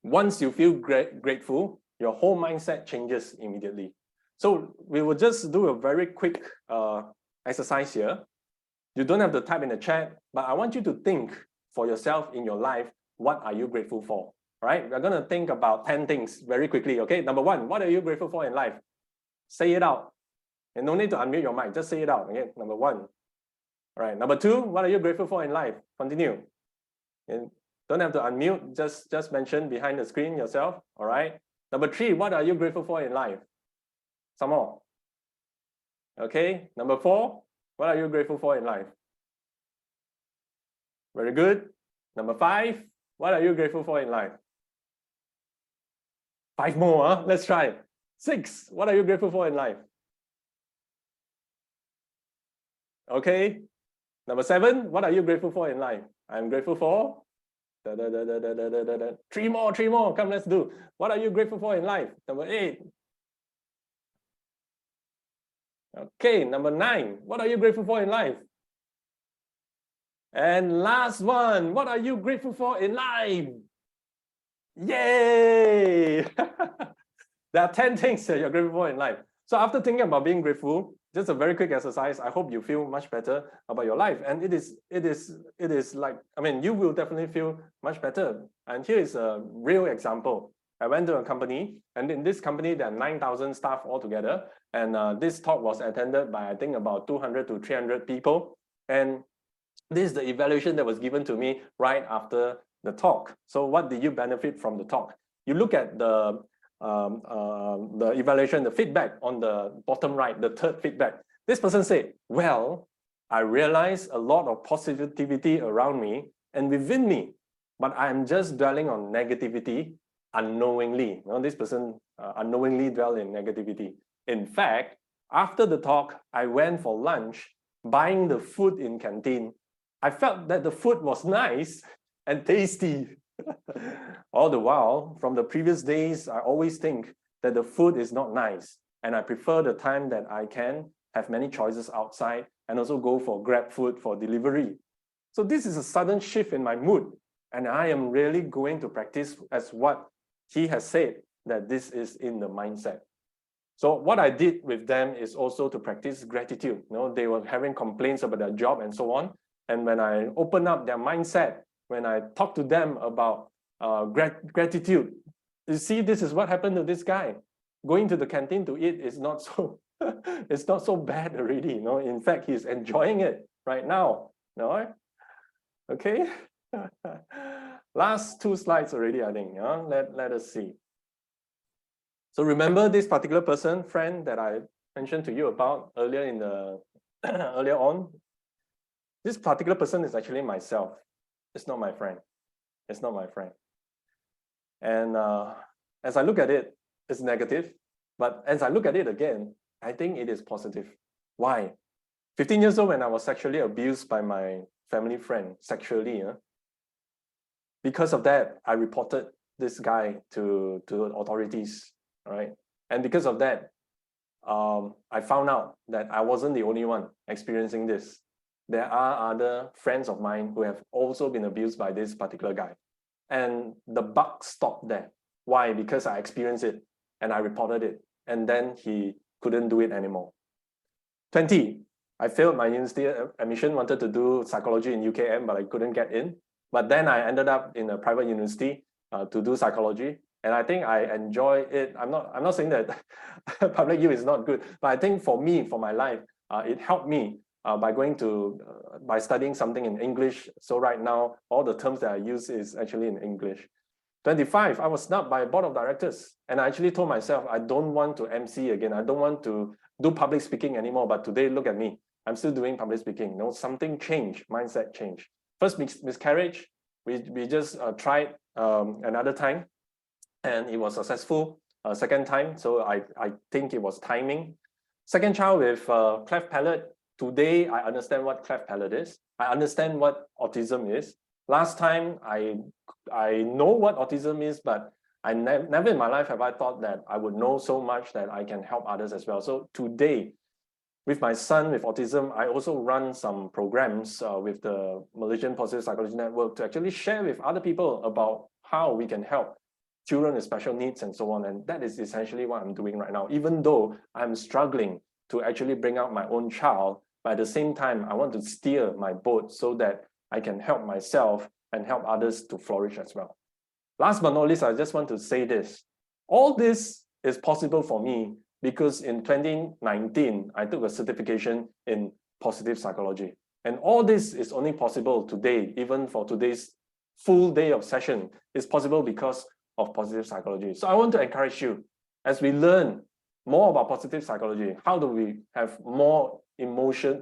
Once you feel grateful, your whole mindset changes immediately. So we will just do a very quick exercise here. You don't have to type in the chat, but I want you to think for yourself in your life, what are you grateful for? All right, we're going to think about 10 things very quickly. Okay, number 1, what are you grateful for in life? Say it out. And no need to unmute your mic, just say it out. Okay, number 1. All right, number 2, what are you grateful for in life? Continue. And don't have to unmute, just mention behind the screen yourself. All right. Number 3, what are you grateful for in life? Some more. Okay, number 4, what are you grateful for in life? Very good. Number 5, what are you grateful for in life? 5 more, huh? Let's try. 6, what are you grateful for in life? Okay. Number 7, what are you grateful for in life? I'm grateful for 3 more. Come, let's do. What are you grateful for in life? Number 8. Okay, number 9. What are you grateful for in life? And last one, what are you grateful for in life? Yay! There are 10 things that you're grateful for in life. So after thinking about being grateful, just a very quick exercise. I hope you feel much better about your life. And it is like, I mean, you will definitely feel much better. And here is a real example. I went to a company, and in this company, there are 9,000 staff altogether. And this talk was attended by, I think, about 200 to 300 people. And this is the evaluation that was given to me right after the talk. So what did you benefit from the talk? You look at the evaluation, the feedback on the bottom right, the third feedback. This person said, well, I realized a lot of positivity around me and within me, but I'm just dwelling on negativity unknowingly. Now, this person unknowingly dwelled in negativity. In fact, after the talk, I went for lunch, buying the food in canteen. I felt that the food was nice and tasty. All the while, from the previous days, I always think that the food is not nice. And I prefer the time that I can have many choices outside and also go for Grab food for delivery. So this is a sudden shift in my mood. And I am really going to practice as what he has said, that this is in the mindset. So what I did with them is also to practice gratitude. You know, they were having complaints about their job and so on. And when I open up their mindset, when I talk to them about gratitude, you see, this is what happened to this guy. Going to the canteen to eat is not so it's not so bad already. You know, in fact, he's enjoying it right now. No, okay. Last two slides already, I think. Yeah? Let us see. So remember this particular person, friend that I mentioned to you about earlier in the earlier on. This particular person is actually myself. It's not my friend. It's not my friend. And as I look at it, it's negative. But as I look at it again, I think it is positive. Why? 15 years old when I was sexually abused by my family friend, sexually. Because of that, I reported this guy to authorities, right? And because of that, I found out that I wasn't the only one experiencing this. There are other friends of mine who have also been abused by this particular guy. And the buck stopped there. Why? Because I experienced it and I reported it. And then he couldn't do it anymore. 20, I failed my university admission, wanted to do psychology in UKM, but I couldn't get in. But then I ended up in a private university to do psychology. And I think I enjoy it. I'm not saying that public U is not good, but I think for me, for my life, it helped me by studying something in English. So right now, all the terms that I use is actually in English. 25, I was snubbed by a board of directors. And I actually told myself, I don't want to MC again. I don't want to do public speaking anymore. But today, look at me. I'm still doing public speaking. You know, something changed, mindset change. First miscarriage, we just tried another time. And it was successful. Second time, so I think it was timing. Second child with cleft palate. Today, I understand what cleft palate is. I understand what autism is. Last time, I know what autism is, but I never in my life have I thought that I would know so much that I can help others as well. So today, with my son with autism, I also run some programs with the Malaysian Psychological Network to actually share with other people about how we can help children with special needs and so on. And that is essentially what I'm doing right now, even though I'm struggling to actually bring out my own child. But at the same time, I want to steer my boat so that I can help myself and help others to flourish as well. Last but not least, I just want to say this. All this is possible for me because in 2019, I took a certification in positive psychology. And all this is only possible today, even for today's full day of session, is possible because of positive psychology. So I want to encourage you, as we learn more about positive psychology, how do we have more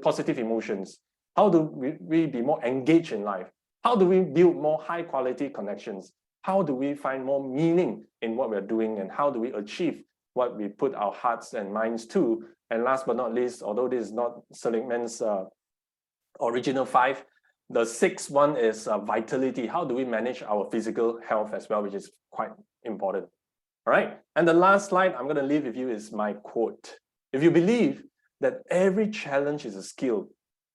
positive emotions? How do we be more engaged in life? How do we build more high quality connections? How do we find more meaning in what we're doing? And how do we achieve what we put our hearts and minds to? And last but not least, although this is not Seligman's original 5, the 6th one is vitality. How do we manage our physical health as well, which is quite important. All right. And the last slide I'm going to leave with you is my quote. If you believe that every challenge is a skill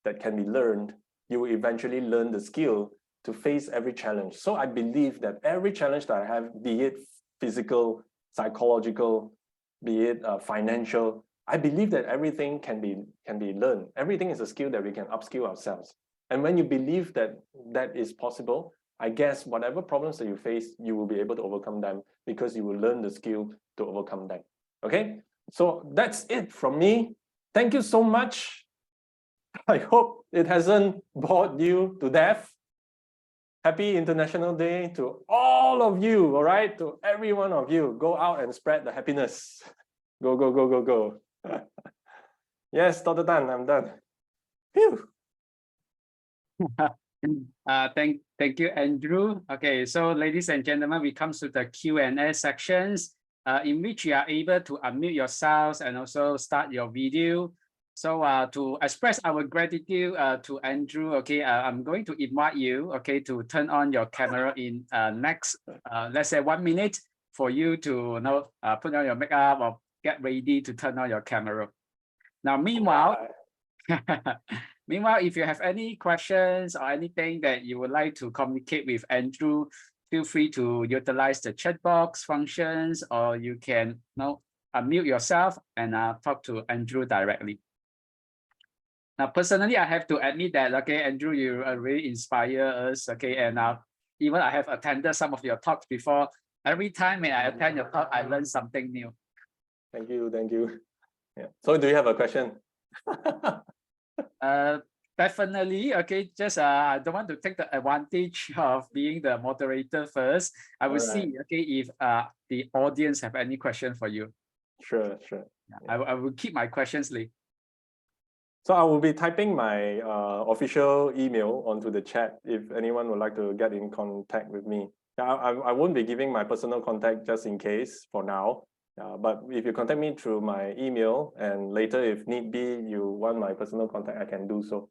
that can be learned, you will eventually learn the skill to face every challenge. So I believe that every challenge that I have, be it physical, psychological, be it financial, I believe that everything can be learned. Everything is a skill that we can upskill ourselves. And when you believe that that is possible, I guess whatever problems that you face, you will be able to overcome them because you will learn the skill to overcome them. Okay, so that's it from me. Thank you so much. I hope it hasn't bored you to death. Happy International Day to all of you, all right? To every one of you. Go out and spread the happiness. Go, go, go, go, go. Yes, Dr. Tan, I'm done. Phew. Thank you, Andrew. Okay, so ladies and gentlemen, we come to the Q&A sections in which you are able to unmute yourselves and also start your video. So to express our gratitude to Andrew, okay, I'm going to invite you, okay, to turn on your camera in next, let's say 1 minute for you to put on your makeup or get ready to turn on your camera. Now, meanwhile, if you have any questions or anything that you would like to communicate with Andrew, feel free to utilize the chat box functions, or you can unmute yourself and talk to Andrew directly. Now, personally, I have to admit that, okay, Andrew, you really inspire us, okay, and even I have attended some of your talks before. Every time when I attend your talk, I learn something new. Thank you, thank you. Yeah. So do you have a question? Definitely, okay, just I don't want to take the advantage of being the moderator first. I will see, okay, if the audience have any question for you. Sure, sure. Yeah. I will keep my questions late. So I will be typing my official email onto the chat if anyone would like to get in contact with me. I won't be giving my personal contact just in case for now. But if you contact me through my email and later if need be, you want my personal contact, I can do so.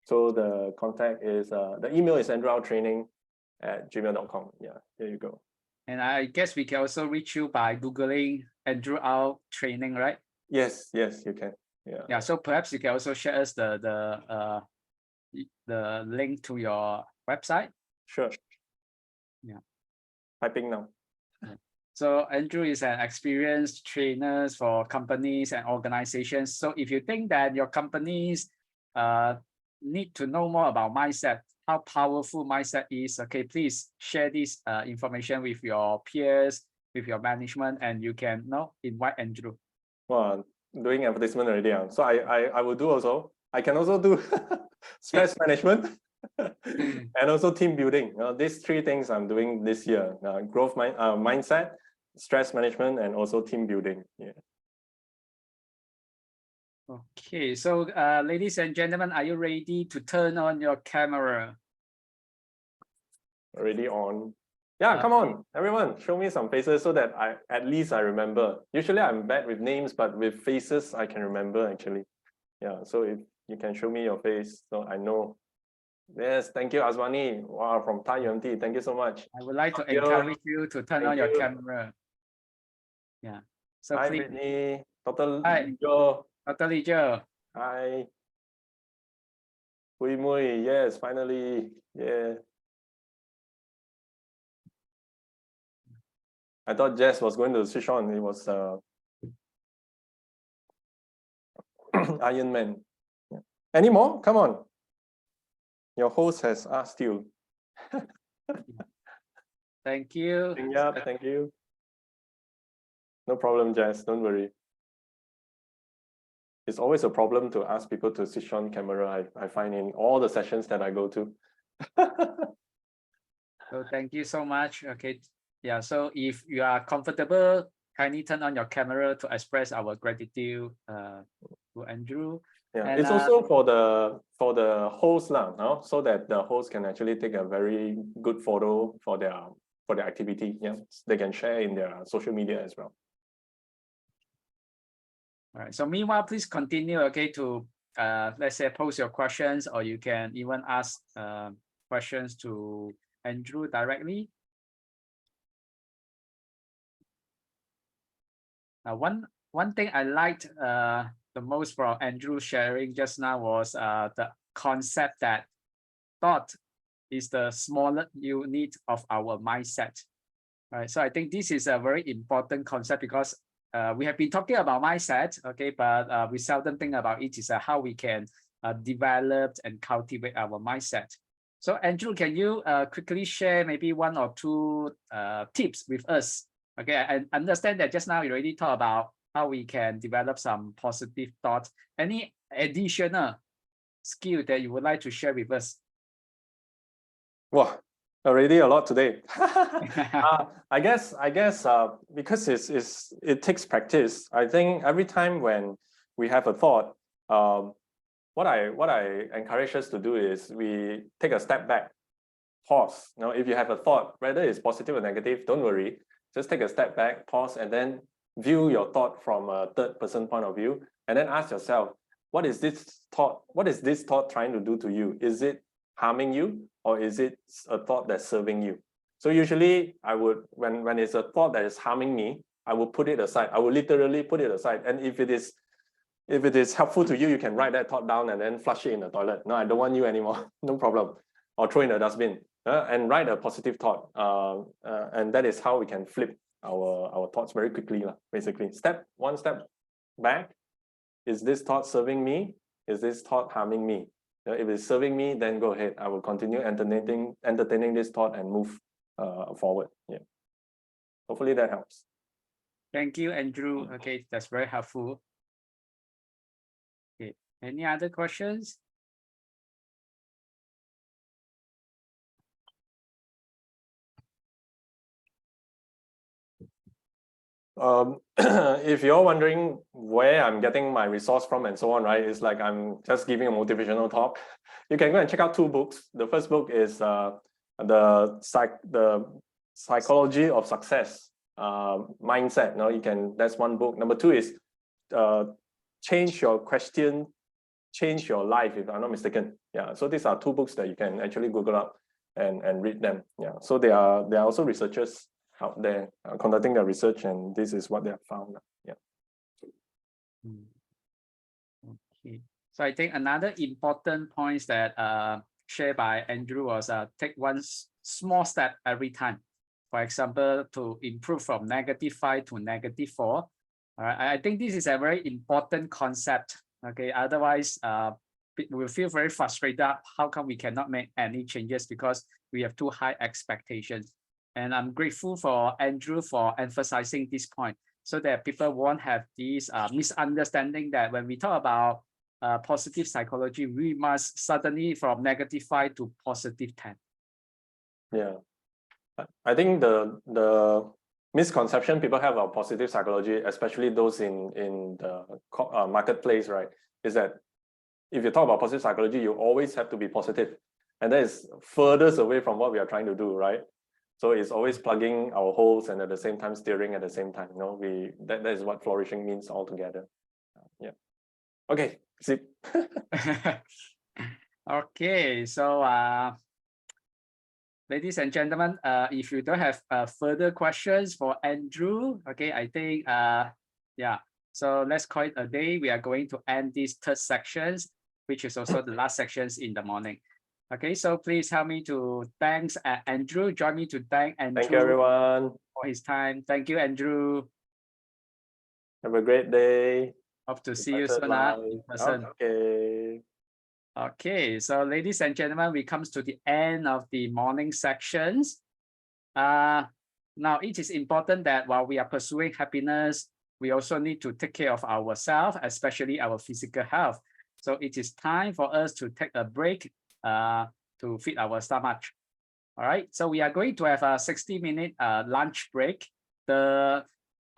So the contact is, the email is andrewtraining@gmail.com. Yeah, there you go. And I guess we can also reach you by Googling Andrew Au Training, right? Yes, yes, you can. Yeah. Yeah. So perhaps you can also share us the link to your website. Sure. Yeah. Typing now. Yeah. So Andrew is an experienced trainer for companies and organizations. So if you think that your companies need to know more about mindset, how powerful mindset is, okay, please share this information with your peers, with your management, and you can invite Andrew. Well, doing advertisement already. So I will do also. I can also do stress management and also team building. These three things I'm doing this year: growth mindset, stress management, and also team building. Yeah. Okay, so ladies and gentlemen, are you ready to turn on your camera? Already on. Yeah, come on, everyone, show me some faces so that at least I remember. Usually I'm bad with names, but with faces I can remember actually. Yeah, so if you can show me your face, so I know. Yes, thank you, Azwani. Wow, from Thai UMT. Thank you so much. I would like to encourage you to turn on your camera. Yeah. So hi, please. Brittany. Dr. Hi, Lijo. Dr. Lijo. Hi. Hui Mui. Yes, finally. Yeah. I thought Jess was going to switch on. It was Iron Man. Yeah. Any more? Come on. Your host has asked you. Thank you. Yeah, thank you. No problem, Jess. Don't worry. It's always a problem to ask people to switch on camera. I find in all the sessions that I go to. So thank you so much. Okay. Yeah. So if you are comfortable, kindly turn on your camera to express our gratitude to Andrew. Yeah, and, it's also for the host now, so that the host can actually take a very good photo for their activity. Yeah, they can share in their social media as well. All right. So meanwhile, please continue, okay, to let's say post your questions, or you can even ask questions to Andrew directly. One thing I liked the most from Andrew sharing just now was the concept that thought is the smaller unit of our mindset. Right. So I think this is a very important concept because we have been talking about mindset, okay, but we seldom think about it is how we can develop and cultivate our mindset. So Andrew, can you quickly share maybe one or two tips with us? Okay, I understand that just now you already talked about how we can develop some positive thoughts. Any additional skill that you would like to share with us? Wow, already a lot today. I guess because it takes practice. I think every time when we have a thought, what I encourage us to do is we take a step back, pause. You know, if you have a thought, whether it's positive or negative, don't worry. Just take a step back, pause, and then view your thought from a third-person point of view, and then ask yourself, what is this thought? What is this thought trying to do to you? Is it harming you, or is it a thought that's serving you? So usually I would, when it's a thought that is harming me, I will put it aside. I will literally put it aside. And if it is helpful to you, you can write that thought down and then flush it in the toilet. No, I don't want you anymore. No problem. Or throw in the dustbin and write a positive thought. And that is how we can flip our thoughts very quickly. Basically, one step back. Is this thought serving me? Is this thought harming me? If it's serving me, then go ahead. I will continue entertaining this thought and move forward. Yeah. Hopefully that helps. Thank you, Andrew. Okay, that's very helpful. Okay, any other questions? If you're wondering where I'm getting my resource from and so on, right? It's like I'm just giving a motivational talk. You can go and check out two books. The first book is the Psychology of Success Mindset. No, that's one book. Number two is Change Your Question, Change Your Life, if I'm not mistaken. Yeah. So these are two books that you can actually Google up and read them. Yeah. So there are also researchers out there conducting their research, and this is what they have found. Yeah. Okay. So I think another important point that shared by Andrew was take one small step every time. For example, to improve from -5 to -4. All right. I think this is a very important concept. Okay. Otherwise, we will feel very frustrated. How come we cannot make any changes because we have too high expectations? And I'm grateful for Andrew for emphasizing this point so that people won't have this misunderstanding that when we talk about positive psychology, we must suddenly from -5 to +10. Yeah, I think the misconception people have about positive psychology, especially those in the marketplace, right, is that if you talk about positive psychology, you always have to be positive, and that is furthest away from what we are trying to do, right? So it's always plugging our holes and at the same time steering at the same time. You know, that is what flourishing means altogether. Yeah. Okay. Zip. Okay. So ladies and gentlemen, if you don't have further questions for Andrew, okay, I think yeah. So let's call it a day. We are going to end these third sections, which is also the last sections in the morning. Okay, so please help me to thanks Andrew. Join me to thank Andrew. Thank you, everyone, for his time. Thank you, Andrew. Have a great day. Hope to see you soon in person. Okay. Okay, so ladies and gentlemen, we come to the end of the morning sections. Now, it is important that while we are pursuing happiness, we also need to take care of ourselves, especially our physical health. So it is time for us to take a break to feed our stomach. All right, so we are going to have a 60-minute lunch break. The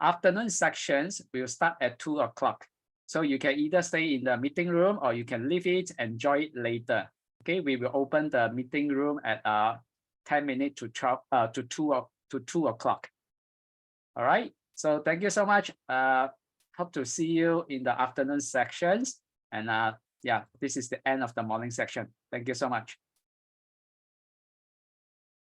afternoon sections will start at 2 o'clock. So you can either stay in the meeting room or you can leave it and join it later. Okay, we will open the meeting room at 10 minutes to 2 o'clock. All right, so thank you so much. Hope to see you in the afternoon sections. And yeah, this is the end of the morning section. Thank you so much.